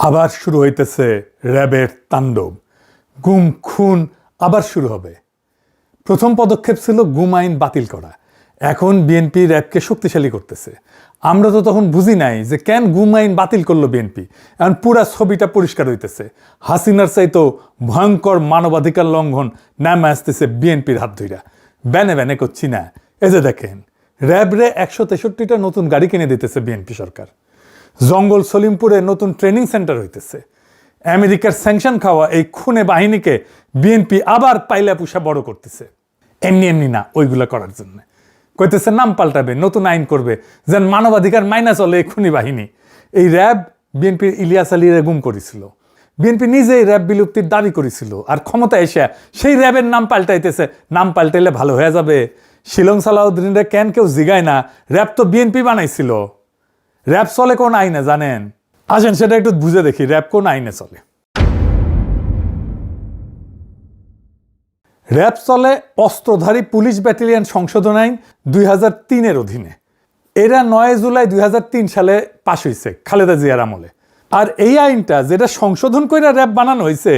আবার শুরু হইতেছে র্যাবের তাণ্ডব। গুম খুন আবার শুরু হবে। প্রথম পদক্ষেপ ছিল গুম আইন বাতিল করা। এখন বিএনপি র্যাবকে শক্তিশালী করতেছে। আমরা তো তখন বুঝি নাই যে কেন গুম আইন বাতিল করলো বিএনপি। এখন পুরা ছবিটা পরিষ্কার হইতেছে। হাসিনার চাইতো ভয়ঙ্কর মানবাধিকার লঙ্ঘন নামে আসতেছে বিএনপির হাত ধইরা। ব্যানে ব্যানে করছি না, এই যে দেখেন র্যাবরে 163টা নতুন গাড়ি কিনে দিতেছে বিএনপি সরকার। জঙ্গল সলিমপুরে নতুন ট্রেনিং সেন্টার হইতেছে। আমেরিকার স্যাংশন খাওয়া এই খুনে বাহিনীকে বিএনপি আবার পাইলা পুষা বড় করতেছে। এমনি এমনি না, ওইগুলা করার জন্য কইতেছে নাম পাল্টাবে, নতুন আইন করবে, যেন মানবাধিকার মাইনা চলে এই খুনি বাহিনী। এই র্যাব বিএনপির ইলিয়াস আলীরে গুম করেছিল। বিএনপি নিজেই র্যাব বিলুপ্তির দাবি করেছিল, আর ক্ষমতা এসে সেই র্যাবের নাম পাল্টাইতেছে। নাম পাল্টাইলে ভালো হয়ে যাবে? শিলং সালাউদ্দিনরে কেন কেউ জিগায় না? র্যাব তো বিএনপি বানাইছিল। র্যাব চলে কোন আইনে জানেন? আসেন সেটা একটু বুঝে দেখি র্যাব কোন আইনে চলে। র্যাব চলে অস্ত্রধারী পুলিশ ব্যাটালিয়ন সংশোধন আইন 2003-এর অধীনে। এরা 9 জুলাই 2003 সালে পাশ হয়েছে খালেদা জিয়ার আমলে। আর এই আইনটা যেটা সংশোধন করে র্যাব বানানো হয়েছে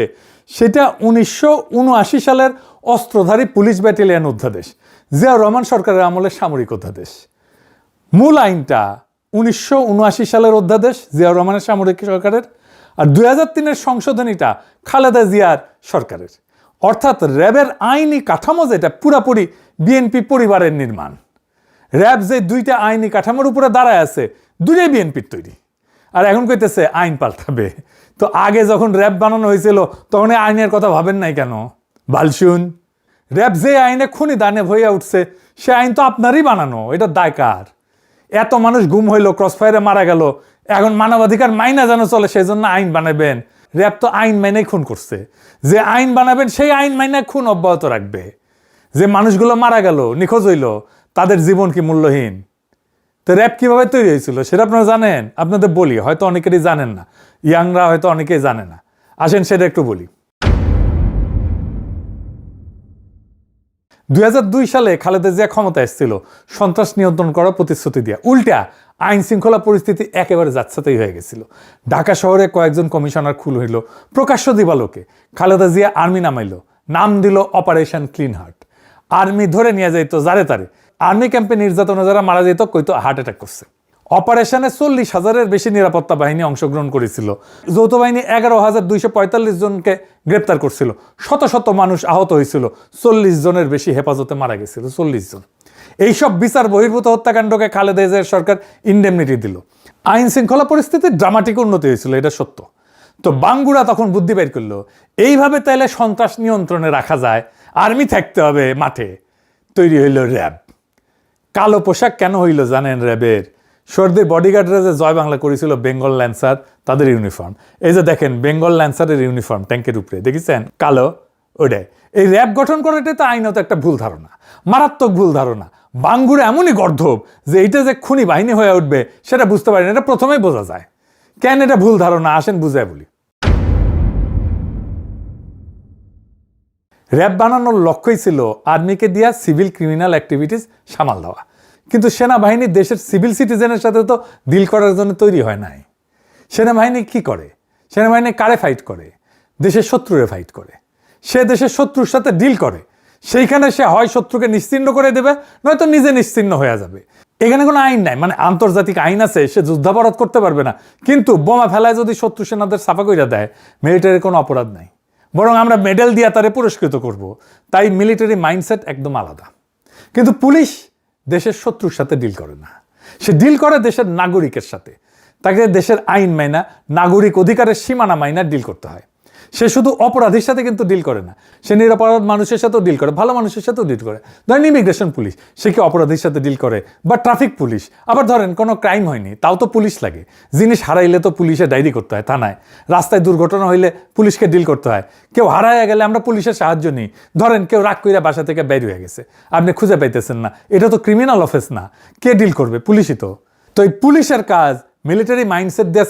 সেটা 1979 সালের অস্ত্রধারী পুলিশ ব্যাটালিয়ন অধ্যাদেশ, জিয়াউর রহমান সরকারের আমলে সামরিক অধ্যাদেশ। মূল আইনটা 1979 সালের অধ্যাদেশ, জিয়াউর রহমানের সামরিক সরকারের। আর 2003-এর সংশোধনীটা খালেদা জিয়ার সরকারের। অর্থাৎ র্যাবের আইনি কাঠামো যেটা পুরাপুরি বিএনপি পরিবারের নির্মাণ। র্যাব যে দুইটা আইনি কাঠামোর উপরে দাঁড়ায় আছে, দুইটাই বিএনপির তৈরি। আর এখন কইতেছে আইন পাল্টাবে। তো আগে যখন র্যাব বানানো হয়েছিল তখন এই আইনের কথা ভাবেন নাই কেন? বালশুন, র্যাব যে আইনে খুনি দানে হইয়া উঠছে সে আইন তো আপনারই বানানো, এটা দায় কার? এত মানুষ গুম হইলো, ক্রসফায়ারে মারা গেল, এখন মানবাধিকার মাইনা যেন চলে সেই জন্য আইন বানাবেন? র্যাব তো আইন মাইনাই খুন করছে। যে আইন বানাবেন সেই আইন মাইনা খুন অব্যাহত রাখবে। যে মানুষগুলো মারা গেল, নিখোঁজ হইল, তাদের জীবন কি মূল্যহীন? তো র্যাব কিভাবে তৈরি হয়েছিল সেটা আপনারা জানেন? আপনাদের বলি, হয়তো অনেকেরই জানেন না, ইয়াংরা হয়তো অনেকেই জানে না। আসেন সেটা একটু বলি। 2002 সালে খালেদা জিয়া ক্ষমতা এসেছিল সন্ত্রাস নিয়ন্ত্রণ করার প্রতিশ্রুতি দিয়া। উল্টা আইন শৃঙ্খলা পরিস্থিতি একেবারে যাচ্ছাতেই হয়ে গেছিল। ঢাকা শহরে কয়েকজন কমিশনার খুন হইল প্রকাশ্য দিবালোকে। খালেদা জিয়া আর্মি নামাইল, নাম দিল অপারেশন ক্লিন হার্ট। আর্মি ধরে নিয়ে যাইতো যারে তারে। আর্মি ক্যাম্পে নির্যাতনে যারা মারা যেত কইতো হার্ট অ্যাটাক করছে। অপারেশনে 40,000-এর বেশি নিরাপত্তা বাহিনী অংশগ্রহণ করেছিল। যৌথ বাহিনী 11,245 জনকে গ্রেপ্তার করছিল। শত শত মানুষ আহত হয়েছিল। 40 জনের বেশি হেফাজতে মারা গেছিল। 40 জন। এইসব বিচার বহির্ভূত হত্যাকাণ্ডকে খালেদা জিয়ার সরকার ইন্ডেমনিটি দিল। আইন শৃঙ্খলা পরিস্থিতির ড্রামাটিক উন্নতি হয়েছিল, এটা সত্য। তো বাঙ্গুরা তখন বুদ্ধি বের করলো, এইভাবে তাইলে সন্ত্রাস নিয়ন্ত্রণে রাখা যায়, আর্মি থাকতে হবে মাঠে। তৈরি হইল র্যাব। কালো পোশাক কেন হইল জানেন র্যাবের? সর্দির বডিগার্ডরা যে জয় বাংলা করেছিল বেঙ্গল ল্যান্সার, তাদের ইউনিফর্ম। এই যে দেখেন বেঙ্গল ল্যান্সারের ইউনিফর্ম ট্যাঙ্কের উপরে দেখেছেন কালো, ওটাই। এই র্যাব গঠন করাটাই তো আইনত একটা ভুল ধারণা, মারাত্মক ভুল ধারণা। বাঙ্গুরা এমনই গর্ধব যে এটা যে খুনি বাহিনী হয়ে উঠবে সেটা বুঝতে পারেন। এটা প্রথমেই বোঝা যায়। কেন এটা ভুল ধারণা আসেন বুঝায় বলি। র্যাব বানানোর লক্ষ্যই ছিল আর্মিকে দিয়া সিভিল ক্রিমিনাল অ্যাক্টিভিটিস সামাল দেওয়া। কিন্তু সেনাবাহিনী দেশের সিভিল সিটিজেনের সাথে তো ডিল করার জন্য তৈরি হয় নাই। সেনাবাহিনী কি করে? সেনাবাহিনী কারে ফাইট করে? দেশের শত্রুরে ফাইট করে। সে দেশের শত্রুর সাথে ডিল করে। সেইখানে সে হয় শত্রুকে নিশ্চিহ্ন করে দেবে, নয়তো নিজে নিশ্চিহ্ন হয়ে যাবে। এখানে কোনো আইন নাই, মানে আন্তর্জাতিক আইন আছে, সে যুদ্ধাপরাধ করতে পারবে না। কিন্তু বোমা ফেলায় যদি শত্রু সেনাদের সাফা কইরা দেয়, মিলিটারির কোনো অপরাধ নাই, বরং আমরা মেডেল দিয়া তারে পুরস্কৃত করব। তাই মিলিটারি মাইন্ডসেট একদম আলাদা। কিন্তু পুলিশ দেশের শত্রুর সাথে ডিল করে না, সে ডিল করে দেশের নাগরিকের সাথে। তাকে দেশের আইন মাইনা, নাগরিক অধিকারের সীমানা মাইনা ডিল করতে হয়। সে শুধু অপরাধীর সাথে কিন্তু ডিল করে না, সে নিরপরাধ মানুষের সাথেও ডিল করে, ভালো মানুষের সাথেও ডিল করে। ধরেন ইমিগ্রেশন পুলিশ, সে কি অপরাধীর সাথে ডিল করে? বা ট্রাফিক পুলিশ। আবার ধরেন কোনো ক্রাইম হয়নি, তাও তো পুলিশ লাগে। জিনিস হারাইলে তো পুলিশে ডায়েরি করতে হয় থানায়। রাস্তায় দুর্ঘটনা হইলে পুলিশকে ডিল করতে হয়। কেউ হারাইয়া গেলে আমরা পুলিশের সাহায্য নিই। ধরেন কেউ রাগ কইরা বাসা থেকে বের হয়ে গেছে, আপনি খুঁজে পাইতেছেন না, এটা তো ক্রিমিনাল অফেন্স না, কে ডিল করবে? পুলিশই তো। তো এই পুলিশের কাজ মিলিটারি মাইন্ডসেট দিয়ে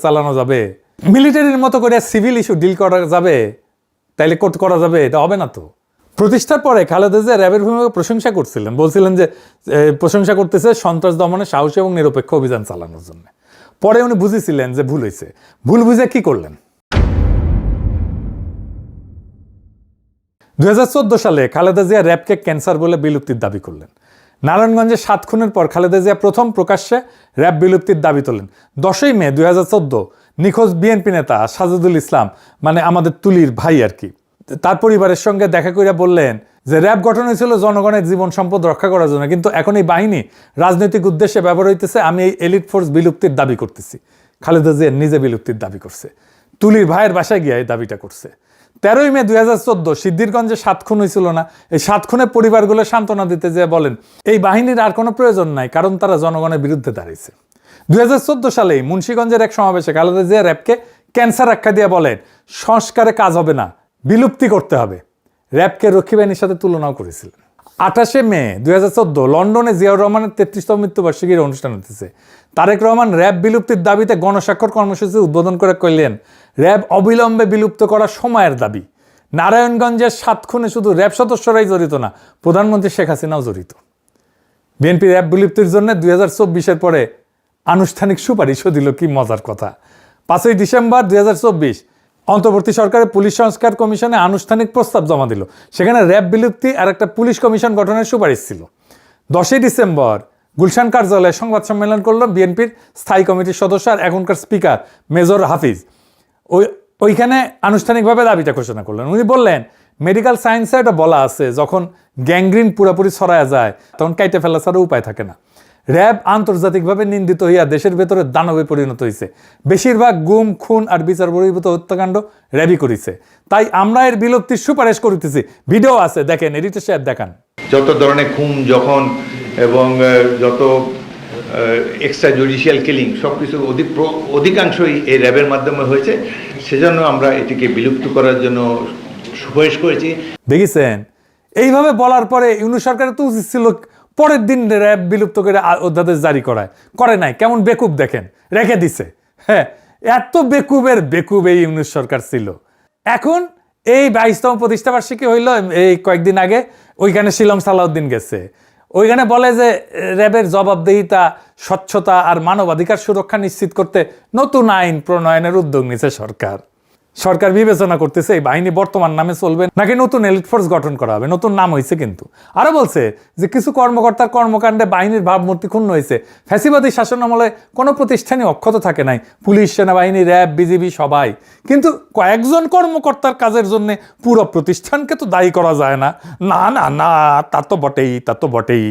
চালানো যাবে? মিলিটারির মতো করে সিভিল ইস্যু ডিল করা যাবে? তাইলে করা যাবে? এটা হবে না তো। প্রতিষ্ঠার পরে খালেদা জিয়া র্যাবের ভূমিকা প্রশংসা করছিলেন, বলছিলেন যে প্রশংসা করতেছে সন্ত্রাস দমনে সাহসী এবং নিরপেক্ষ অভিযান চালানোর জন্য। পরে উনি বুঝেছিলেন যে ভুল হয়েছে। ভুল বুঝে কি করলেন? 2014 সালে খালেদা জিয়া র্যাবকে ক্যান্সার বলে বিলুপ্তির দাবি করলেন। নারায়ণগঞ্জে 7 খুনের পর খালেদা জিয়া প্রথম প্রকাশ্যে র্যাব বিলুপ্তির দাবি তোলেন। 10ই মে 2014 নিখোঁজ বিএনপি নেতা সাজেদুল ইসলাম, মানে আমাদের তুলির ভাই আর কি, তার পরিবারের সঙ্গে দেখা করে বললেন যে র্যাব গঠন হয়েছিল জনগণের জীবন সম্পদ রক্ষা করার জন্য, কিন্তু এখন এই বাহিনী রাজনৈতিক উদ্দেশ্যে ব্যবহার হইতেছে। আমি এই এলিট ফোর্স বিলুপ্তির দাবি করতেছি। খালেদা জিয়া নিজে বিলুপ্তির দাবি করছে, তুলির ভাইয়ের বাসায় গিয়ে এই দাবিটা করছে। 13ই মে 2014 সিদ্ধিরগঞ্জে 7 খুন হয়েছিল না, এই 7 খুনের পরিবারগুলো সান্ত্বনা দিতে যেয়ে বলেন এই বাহিনীর আর কোনো প্রয়োজন নাই, কারণ তারা জনগণের বিরুদ্ধে দাঁড়িয়েছে। 2014 সালেই মুন্সিগঞ্জের এক সমাবেশে খালেদা জিয়া র্যাবকে ক্যান্সার আখ্যা দিয়ে বলেন সংস্কারে কাজ হবে না, বিলুপ্তি করতে হবে। র্যাবকে রক্ষী বাহিনীর সাথে তুলনাও করেছিলেন। 28 মে 2014 লন্ডনে জিয়াউর রহমানের 33তম মৃত্যুবার্ষিকীর অনুষ্ঠান হতেছে। তারেক রহমান র্যাব বিলুপ্তির দাবিতে গণস্বাক্ষর কর্মসূচি উদ্বোধন করে কইলেন র্যাব অবিলম্বে বিলুপ্ত করা সময়ের দাবি। নারায়ণগঞ্জের 7 খুনে শুধু র্যাব সদস্যরাই জড়িত না, প্রধানমন্ত্রী শেখ হাসিনাও জড়িত। বিএনপি র্যাব বিলুপ্তির জন্য 2024-এর পরে আনুষ্ঠানিক সুপারিশও দিল। কি মজার কথা! 5ই ডিসেম্বর 2024 অন্তর্বর্তী সরকারের পুলিশ সংস্কার কমিশনে আনুষ্ঠানিক প্রস্তাব জমা দিল। সেখানে র্যাব বিলুপ্তি আর একটা পুলিশ কমিশন গঠনের সুপারিশ ছিল। 10ই ডিসেম্বর গুলশান কার্যালয়ে সংবাদ সম্মেলন করল বিএনপির স্থায়ী কমিটির সদস্য আর এখনকার স্পিকার মেজর হাফিজ। ওইখানে আনুষ্ঠানিকভাবে দাবিটা ঘোষণা করলেন। উনি বললেন মেডিকেল সায়েন্সে এটা বলা আছে যখন গ্যাংগ্রিন পুরোপুরি ছড়ায় যায় তখন কাইটে ফেলা ছাড়া উপায় থাকে না। র্যাব আন্তর্জাতিকভাবে নিন্দিত হইয়া দেশের ভেতরে দানবে পরিণত হয়েছে। বেশিরভাগ গুম, খুন আর বিচার বহির্ভূত হত্যাকাণ্ড র্যাবই করেছে। তাই আমরা এর বিলুপ্তির সুপারিশ করিতেছি। ভিডিও আছে, দেখেন, এডিটর সাহেব দেখান। যত ধরনের খুন যখন এবং যত এক্সট্রা জুডিশিয়াল কিলিং সব কিছু অধিকাংশই এই র্যাবের মাধ্যমে হয়েছে। সেজন্য আমরা এটিকে বিলুপ্ত করার জন্য সুপারিশ করেছি। দেখেছেন, এইভাবে বলার পরে ইউনূস সরকারের তো উচিত ছিল পরের দিন র্যাব বিলুপ্ত করে অধ্যাদেশ জারি করে নাই। কেমন বেকুব দেখেন, রেখে দিছে। হ্যাঁ, এত বেকুবের বেকুব এই ইউনূস সরকার ছিল। এখন এই 22তম প্রতিষ্ঠাবার্ষিকী হইল এই কয়েকদিন আগে, ওইখানে শিলং সালাউদ্দিন গেছে। ওইখানে বলে যে র্যাবের জবাবদিহিতা, স্বচ্ছতা আর মানবাধিকার সুরক্ষা নিশ্চিত করতে নতুন আইন প্রণয়নের উদ্যোগ নিছে সরকার। সরকার বিবেচনা করতেছে এই বাহিনী বর্তমান নামে চলবে নাকি নতুন এলিট ফোর্স গঠন করা হবে। নতুন নাম হয়েছে কিন্তু। আরো বলছে যে কিছু কর্মকর্তার কর্মকাণ্ডে বাহিনীর ভাবমূর্তি ক্ষুণ্ণ হয়েছে। ফ্যাসিবাদী শাসন আমলে কোনো প্রতিষ্ঠানই অক্ষত থাকে নাই, পুলিশ, সেনাবাহিনী, র্যাব, বিজিবি সবাই। কিন্তু কয়েকজন কর্মকর্তার কাজের জন্য পুরো প্রতিষ্ঠানকে তো দায়ী করা যায় না। না না না, তা তো বটেই।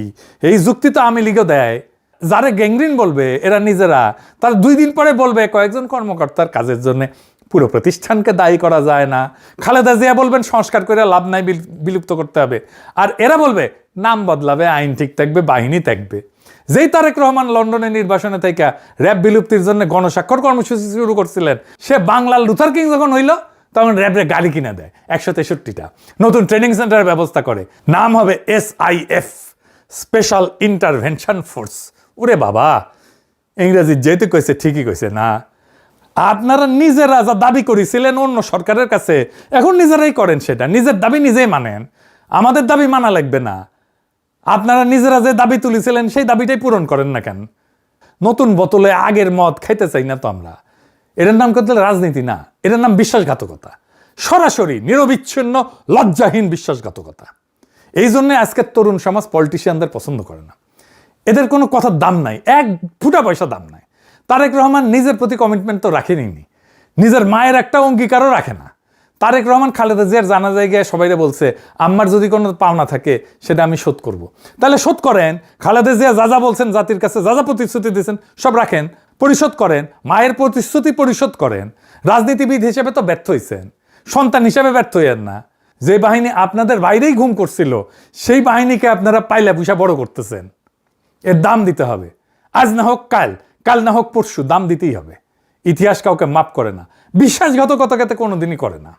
এই যুক্তি তো আওয়ামী লীগও দেয়। যারা গ্যাংগ্রিন বলবে এরা নিজেরা, তার 2 দিন পরে বলবে কয়েকজন কর্মকর্তার কাজের জন্য পুরো প্রতিষ্ঠানকে দায়ী করা যায় না। খালেদা জিয়া বলবেন সংস্কার করে লাভ নাই, বিলুপ্ত করতে হবে। আর এরা বলবে নাম বদলাবে, আইন ঠিক থাকবে, বাহিনী থাকবে। যেই তারেক রহমান লন্ডনের নির্বাসনে থেকে র্যাব বিলুপ্তির জন্য গণস্বাক্ষর কর্মসূচি শুরু করছিলেন, সে বাংলার লুথার কিং যখন হইল তখন র্যাবরে গাড়ি কিনে দেয় 163টা, নতুন ট্রেনিং সেন্টারের ব্যবস্থা করে। নাম হবে SIF, স্পেশাল ইন্টারভেনশন ফোর্স। ওরে বাবা, ইংরেজি যেহেতু কইছে ঠিকই কইছে না। আপনারা নিজেরা যা দাবি করেছিলেন অন্য সরকারের কাছে, এখন নিজেরাই করেন সেটা। নিজের দাবি নিজেই মানেন, আমাদের দাবি মানা লাগবে না। আপনারা নিজেরা যে দাবি তুলেছিলেন সেই দাবিটাই পূরণ করেন না কেন? নতুন বোতলে আগের মদ খাইতে চাই না তো আমরা। এটার নাম করতে রাজনীতি না, এটার নাম বিশ্বাসঘাতকতা। সরাসরি নিরবিচ্ছিন্ন লজ্জাহীন বিশ্বাসঘাতকতা। এই জন্য আজকের তরুণ সমাজ পলিটিশিয়ানদের পছন্দ করে না। এদের কোনো কথার দাম নাই, 1 ফুটা পয়সা দাম নাই। তারেক রহমান নিজের প্রতি কমিটমেন্ট তো রাখেনি, নিজের মায়ের একটা অঙ্গীকারও রাখে না। তারেক রহমান খালেদা জিয়ার জানা জায়গায় সবাইরে বলছে আম্মার যদি কোনো পাওনা থাকে সেটা আমি শোধ করব। তাহলে শোধ করেন। খালেদা জিয়া যা বলছেন, জাতির কাছে যা প্রতিশ্রুতি দিয়েছেন সব রাখেন, পরিশোধ করেন। মায়ের প্রতিশ্রুতি পরিশোধ করেন। রাজনীতিবিদ হিসেবে তো ব্যর্থ হয়েছেন, সন্তান হিসেবে ব্যর্থ হইয়েন না। যে বাহিনী আপনাদের বাইরেই ঘুম করছিল সেই বাহিনীকে আপনারা পাইলা পুষা বড় করতেছেন। এর দাম দিতে হবে। আজ না হোক কাল, কাল না হোক পরশু, দাম দিতেই হবে। ইতিহাস কাউকে মাপ করে না, বিশ্বাসঘাতকতাকে কোনোদিনই করে না।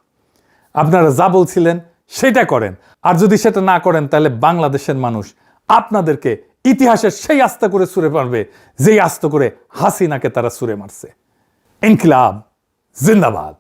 আপনারা যা বলছিলেন সেটা করেন, আর যদি সেটা না করেন তাহলে বাংলাদেশের মানুষ আপনাদেরকে ইতিহাসের সেই আস্তে করে ছুঁড়ে মারবে যেই আস্তে করে হাসিনাকে তারা ছুঁড়ে মারছে। ইনকিলাব জিন্দাবাদ।